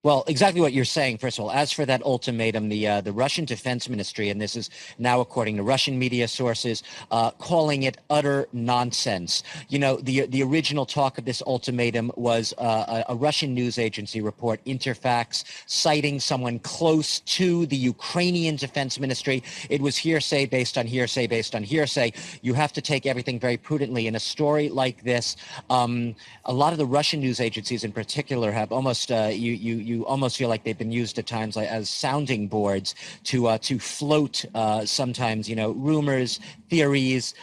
Well, exactly what you're saying. First of all, as for that ultimatum, the Russian Defense Ministry, and this is now according to Russian media sources, calling it utter nonsense. You know, the original talk of this ultimatum was a Russian news agency report, Interfax, citing someone close to the Ukrainian Defense Ministry. It was hearsay based on hearsay based on hearsay. You have to take everything very prudently. In a story like this, a lot of the Russian news agencies, in particular, have almost you almost feel like they've been used at times like, as sounding boards to float sometimes rumors, theories,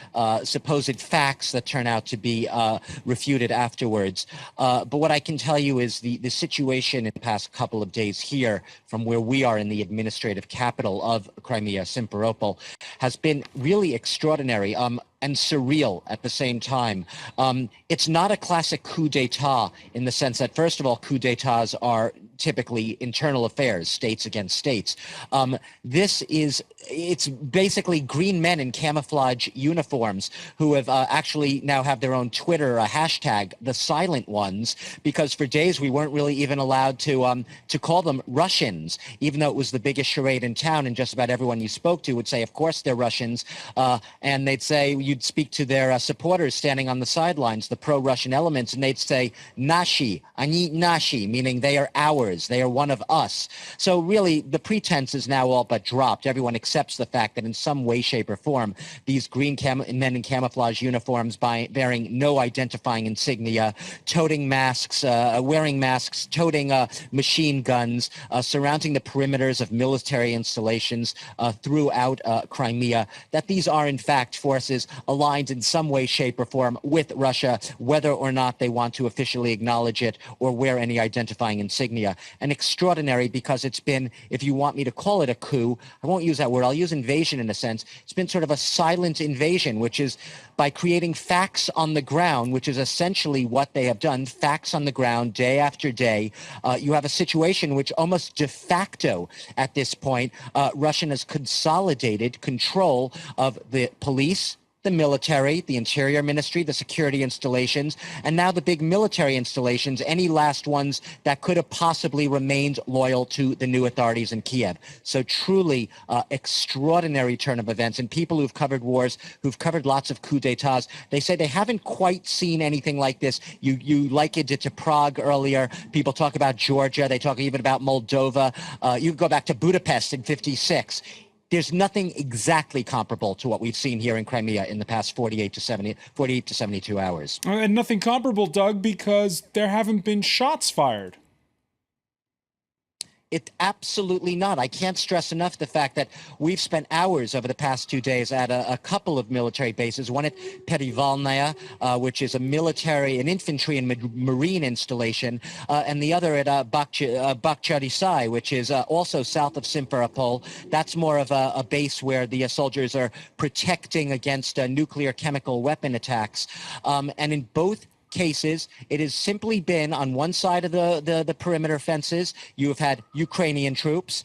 supposed facts that turn out to be refuted afterwards. But what I can tell you is the situation in the past couple of days here, from where we are in the administrative capital of Crimea, Simferopol, has been really extraordinary. And surreal at the same time. It's not a classic coup d'etat in the sense that, first of all, coup d'etats are typically internal affairs, states against states. It's basically green men in camouflage uniforms who have actually now have their own Twitter hashtag, the silent ones, because for days we weren't really even allowed to call them Russians, even though it was the biggest charade in town, and just about everyone you spoke to would say, of course they're Russians, and they'd say, you'd speak to their supporters standing on the sidelines, the pro-Russian elements, and they'd say, nashi, ani nashi, meaning they are ours, they are one of us. So really, the pretense is now all but dropped. Everyone accepts the fact that in some way, shape, or form, these green men in camouflage uniforms bearing no identifying insignia, toting masks, wearing masks, toting machine guns, surrounding the perimeters of military installations throughout Crimea, that these are in fact forces aligned in some way, shape, or form with Russia, whether or not they want to officially acknowledge it or wear any identifying insignia. And extraordinary because it's been, if you want me to call it a coup, I won't use that word, I'll use invasion in a sense. It's been sort of a silent invasion, which is by creating facts on the ground, which is essentially what they have done, facts on the ground day after day. You have a situation which almost de facto at this point, Russia has consolidated control of the police, the military, the Interior Ministry, the security installations, and now the big military installations, any last ones that could have possibly remained loyal to the new authorities in Kiev. So truly extraordinary turn of events. And people who've covered wars, who've covered lots of coups d'etats, they say they haven't quite seen anything like this. You likened it to Prague earlier. People talk about Georgia. They talk even about Moldova. You go back to Budapest in '56. There's nothing exactly comparable to what we've seen here in Crimea in the past 48 to 72 hours. And nothing comparable, Doug, because there haven't been shots fired. It absolutely not. I can't stress enough the fact that we've spent hours over the past 2 days at a couple of military bases, one at Perivalnaya, which is an infantry and marine installation, and the other at Bakhcharisai, which is also south of Simferopol. That's more of a base where the soldiers are protecting against nuclear chemical weapon attacks. And in both cases, it has simply been on one side of the perimeter fences. You have had Ukrainian troops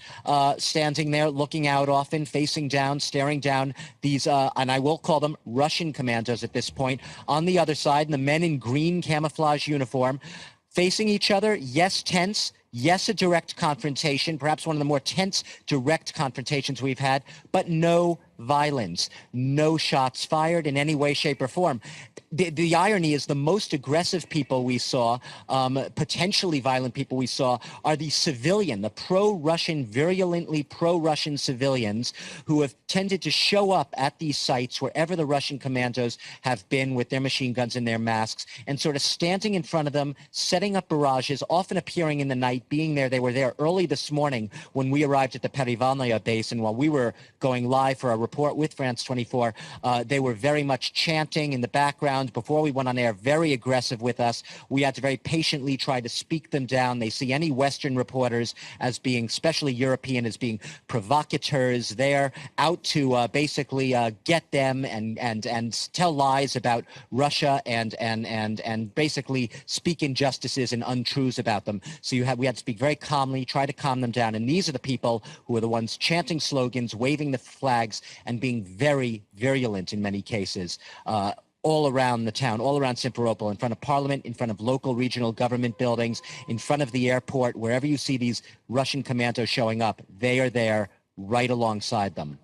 standing there, looking out often, facing down, staring down these, and I will call them Russian commandos at this point. On the other side, the men in green camouflage uniform, facing each other, yes, tense, yes, a direct confrontation, perhaps one of the more tense direct confrontations we've had, but no violence, no shots fired in any way, shape, or form. The irony is the most aggressive people we saw, potentially violent people we saw, are the civilian, the pro-Russian, virulently pro-Russian civilians who have tended to show up at these sites wherever the Russian commandos have been with their machine guns and their masks, and sort of standing in front of them, setting up barrages, often appearing in the night, being there. They were there early this morning when we arrived at the Perivalnaya base, and while we were going live for a report with France 24, they were very much chanting in the background before we went on air, very aggressive with us. We had to very patiently try to speak them down. They see any Western reporters as being, especially European, as being provocateurs. They're out to basically get them and tell lies about Russia and basically speak injustices and untruths about them. So we had to speak very calmly, try to calm them down. And these are the people who are the ones chanting slogans, waving the flags, and being very virulent in many cases. all around the town, all around Simferopol, in front of Parliament, in front of local regional government buildings, in front of the airport. Wherever you see these Russian commandos showing up, they are there right alongside them.